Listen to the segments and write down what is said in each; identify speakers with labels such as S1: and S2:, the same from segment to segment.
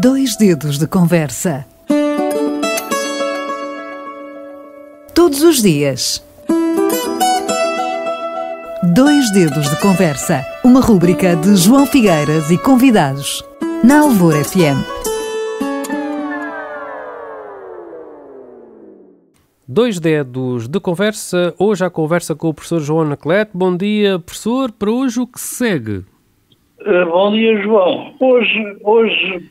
S1: Dois dedos de conversa. Todos os dias. Dois dedos de conversa. Uma rúbrica de João Figueiras e convidados. Na Alvor FM.
S2: Dois dedos de conversa. Hoje a conversa com o professor João Anacleto. Bom dia, professor. Para hoje o que segue?
S3: Bom dia, João. Hoje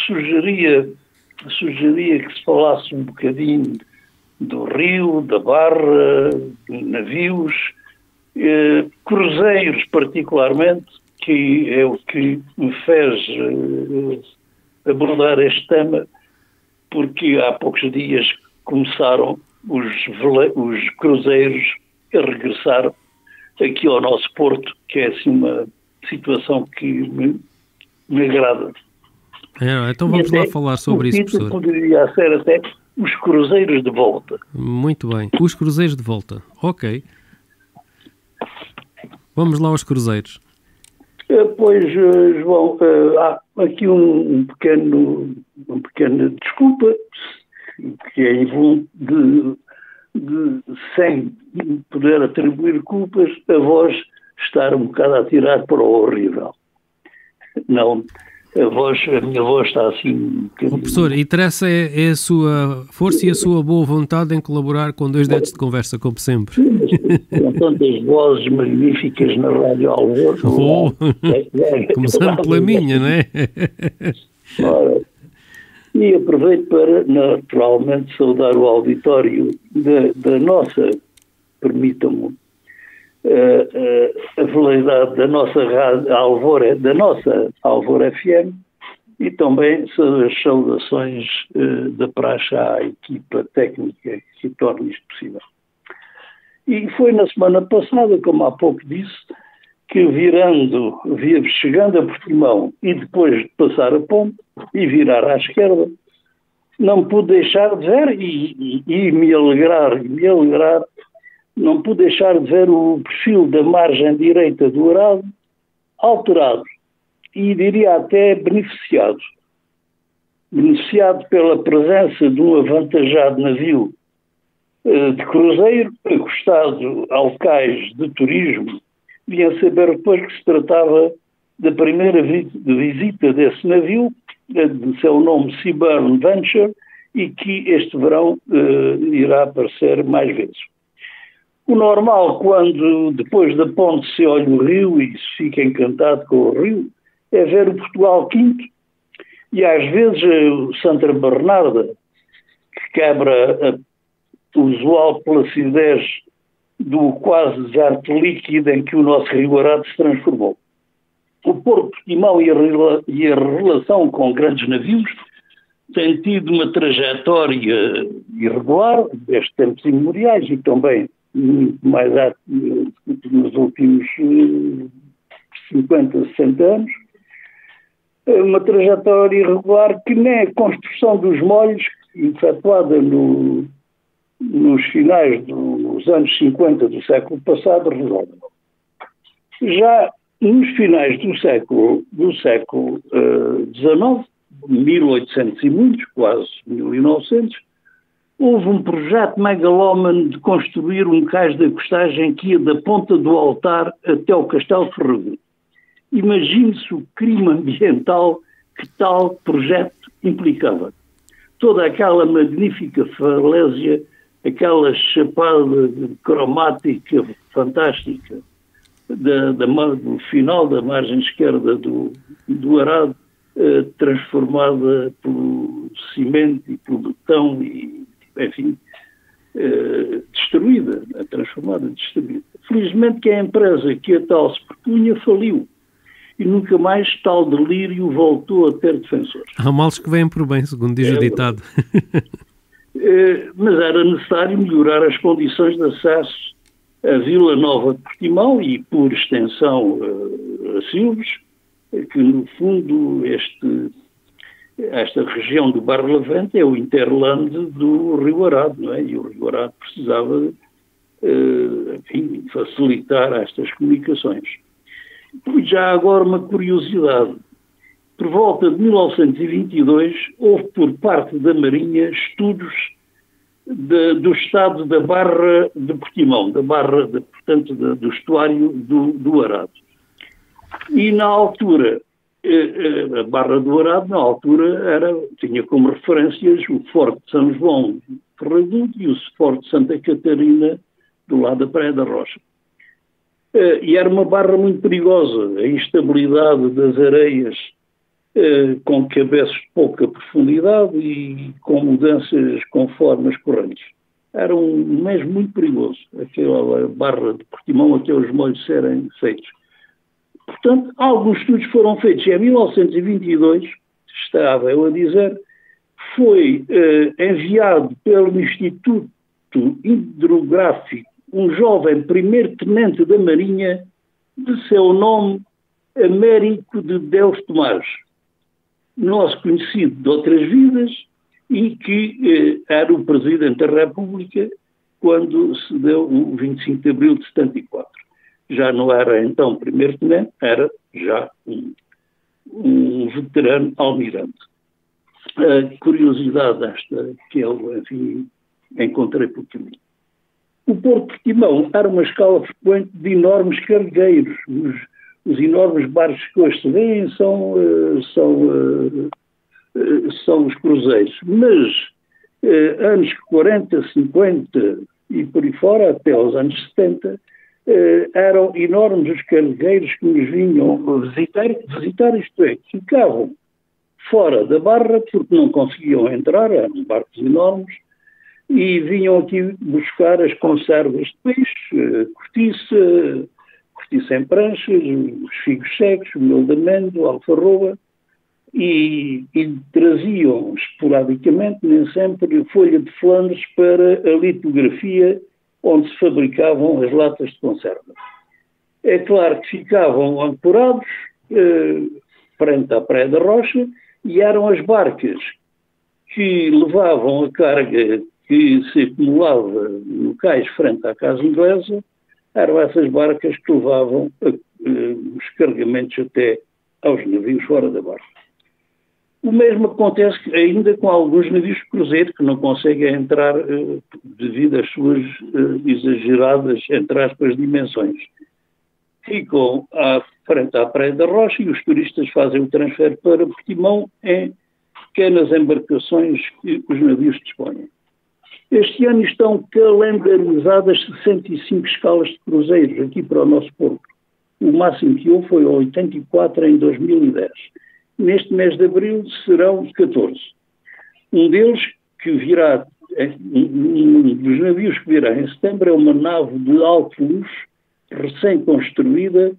S3: sugeria que se falasse um bocadinho do rio, da barra, de navios, cruzeiros particularmente, que é o que me fez abordar este tema, porque há poucos dias começaram os cruzeiros a regressar aqui ao nosso porto, que é assim uma situação que me agrada.
S2: Então vamos lá falar sobre isso, professor.
S3: Poderia ser até os cruzeiros de volta.
S2: Muito bem, os cruzeiros de volta. Ok. Vamos lá aos cruzeiros.
S3: Pois, João, há aqui uma pequena desculpa, que é sem poder atribuir culpas, a voz estar um bocado a tirar para o horrível. Não, a minha voz está assim um bocadinho...
S2: Professor, interessa é a sua força e a sua boa vontade em colaborar com dois dedos de conversa, como sempre.
S3: Com tantas vozes magníficas na Rádio Alvor.
S2: Começando pela minha, não é?
S3: Ora, e aproveito para, naturalmente, saudar o auditório da nossa, permitam-me, a validade da nossa Rádio Alvor, da nossa Alvor FM, e também as saudações da praxe à equipa técnica que torna isto possível. E foi na semana passada, como há pouco disse, que chegando a Portimão e depois de passar a ponte e virar à esquerda, não pude deixar de ver e me alegrar, não pude deixar de ver o perfil da margem direita do Arado alterado e diria até beneficiado pela presença de um avantajado navio de cruzeiro acostado ao cais de turismo. Vinha saber depois que se tratava da primeira visita desse navio, de seu nome Seaburn Venture, e que este verão irá aparecer mais vezes. O normal, quando depois da ponte se olha o rio e se fica encantado com o rio, é ver o Portugal V e às vezes o Santa Bernarda, que quebra a usual placidez do quase deserto líquido em que o nosso Rio Arado se transformou. O Porto de Portimão e a relação com grandes navios tem tido uma trajetória irregular desde tempos imemoriais e também muito mais nos últimos 50, 60 anos. Uma trajetória irregular que nem a construção dos molhos, efetuada nos finais dos anos 50 do século passado, resolve. Já nos finais do século XIX, 1800 e muitos, quase 1900, houve um projeto megalómano de construir um cais de acostagem que ia da ponta do altar até ao Castelo de Ferragudo. Imagine-se o crime ambiental que tal projeto implicava. Toda aquela magnífica falésia, aquela chapada cromática fantástica do final da margem esquerda do Arado, transformada pelo cimento e pelo betão e, enfim, destruída. Felizmente que a empresa que a tal se propunha faliu e nunca mais tal delírio voltou a ter defensores.
S2: Há males que vêm por bem, segundo diz o ditado.
S3: Mas era necessário melhorar as condições de acesso a Vila Nova de Portimão e, por extensão, a Silves, que, no fundo, esta região do Barlavento é o interland do Rio Arado, não é? E o Rio Arado precisava, enfim, facilitar estas comunicações. Já agora uma curiosidade. por volta de 1922, houve por parte da Marinha estudos do estado da Barra de Portimão, portanto, do estuário do Arado. E na altura, a Barra do Arado, na altura, tinha como referências o Forte de São João de Ferragudo e o Forte de Santa Catarina, do lado da Praia da Rocha. E era uma barra muito perigosa. A instabilidade das areias, com cabeças de pouca profundidade e com mudanças conforme as correntes. Era mesmo muito perigoso, aquela barra de Portimão até os molhos serem feitos. Portanto, alguns estudos foram feitos. E em 1922, estava eu a dizer, foi enviado pelo Instituto Hidrográfico um jovem primeiro-tenente da Marinha de seu nome Américo de Deus Tomás, nosso conhecido de outras vidas e que era o Presidente da República quando se deu o 25 de abril de 74. Já não era então primeiro-tenente, era já um veterano almirante. A curiosidade esta que eu, enfim, encontrei por caminho. O Porto de Portimão era uma escala frequente de enormes cargueiros. Os enormes barcos que hoje se veem são os cruzeiros. Mas anos 40, 50 e por aí fora, até aos anos 70, eram enormes os cargueiros que nos vinham visitar, isto é, ficavam fora da barra porque não conseguiam entrar, eram barcos enormes, e vinham aqui buscar as conservas de peixe, cortiça em pranchas, os figos secos, o mel de amêndoa, a alfarroba, e traziam esporadicamente, nem sempre, folha de Flandres para a litografia onde se fabricavam as latas de conserva. É claro que ficavam ancorados frente à Praia da Rocha e eram as barcas que levavam a carga que se acumulava no cais frente à casa inglesa, eram essas barcas que levavam os carregamentos até aos navios fora da barra. O mesmo acontece ainda com alguns navios de cruzeiro que não conseguem entrar devido às suas exageradas, entre aspas, dimensões. Ficam frente à Praia da Rocha e os turistas fazem o transfer para Portimão em pequenas embarcações que os navios dispõem. Este ano estão calendarizadas 65 escalas de cruzeiros aqui para o nosso porto. O máximo que houve foi 84 em 2010. Neste mês de abril serão 14. Um deles, que virá, um dos navios que virá em setembro, é uma nave de alto luxo, recém-construída,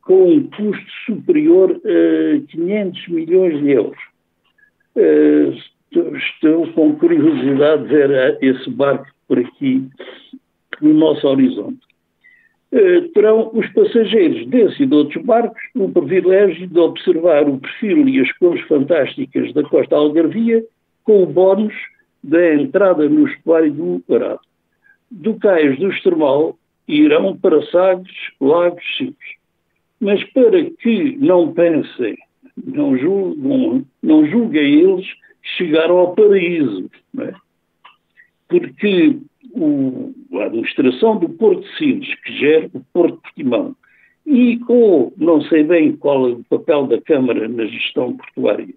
S3: com um custo superior a 500 milhões de euros. Estou com curiosidade de ver esse barco por aqui no nosso horizonte. Terão os passageiros desse e de outros barcos o privilégio de observar o perfil e as cores fantásticas da costa algarvia com o bónus da entrada no estuário do Arado. Do cais do Extremal irão para Sagres, Lagos, Cipos. Mas para que não pensem, não julguem eles chegaram ao paraíso, não é? Porque a administração do Porto de Sines, que gera o Porto de Portimão, ou não sei bem qual é o papel da Câmara na gestão portuária,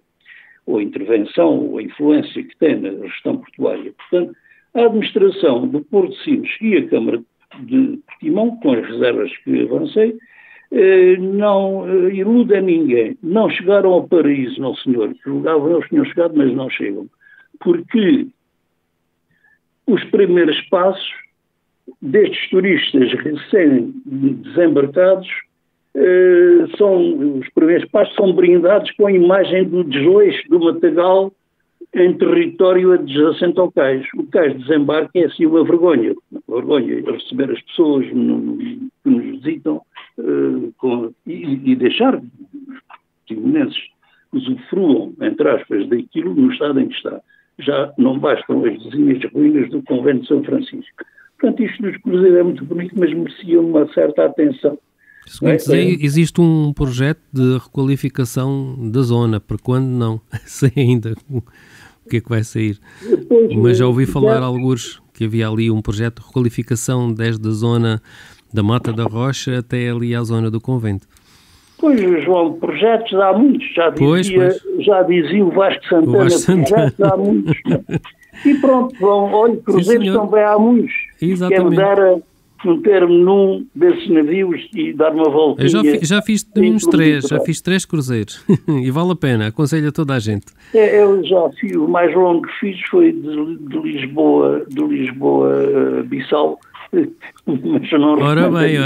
S3: ou a intervenção, ou a influência que tem na gestão portuária. Portanto, a administração do Porto de Sines e a Câmara de Portimão, com as reservas que avancei, não iludem ninguém. Não chegaram ao paraíso, não senhor. Julgavam eles que tinham chegado, mas não chegam. Porque os primeiros passos destes turistas recém-desembarcados os primeiros passos são brindados com a imagem do desleixo do Matagal em território adjacente ao cais. O cais de desembarque é assim uma vergonha. Uma vergonha receber as pessoas que nos visitam e deixar que os portimonenses usufruam, entre aspas, daquilo no estado em que está. Já não bastam as vizinhas ruínas do convento de São Francisco. Portanto, isto dos cruzeiros é muito bonito, mas merecia uma certa atenção.
S2: Segundo sei, existe um projeto de requalificação da zona. Para quando não? Sei ainda o que é que vai sair. Mas já ouvi falar alguns que havia ali um projeto de requalificação desde a zona da Mata da Rocha até ali à zona do convento.
S3: Pois, João, projetos há muitos. Já dizia o Vasco Santana, projetos há muitos. E pronto, João, olha, cruzeiros também há muitos.
S2: Exatamente.
S3: Quer dar a meter-me num desses navios e dar uma voltinha.
S2: Eu já fiz uns 3, já fiz 3 cruzeiros. E vale a pena, aconselho a toda a gente.
S3: Eu já fiz, o mais longo que fiz foi de Lisboa a Bissau. Mas eu não
S2: ora bem.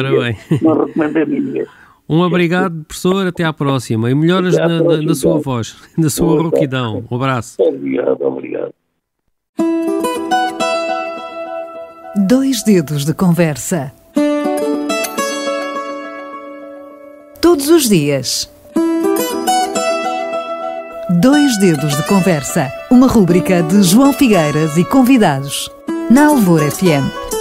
S3: Não recomendo a ninguém.
S2: Um obrigado, professor, até à próxima. E melhoras na sua voz, na sua rouquidão. Um abraço.
S3: Obrigado.
S1: 2 dedos de conversa. Todos os dias. 2 dedos de conversa. Uma rúbrica de João Figueiras e convidados. Na Alvor FM.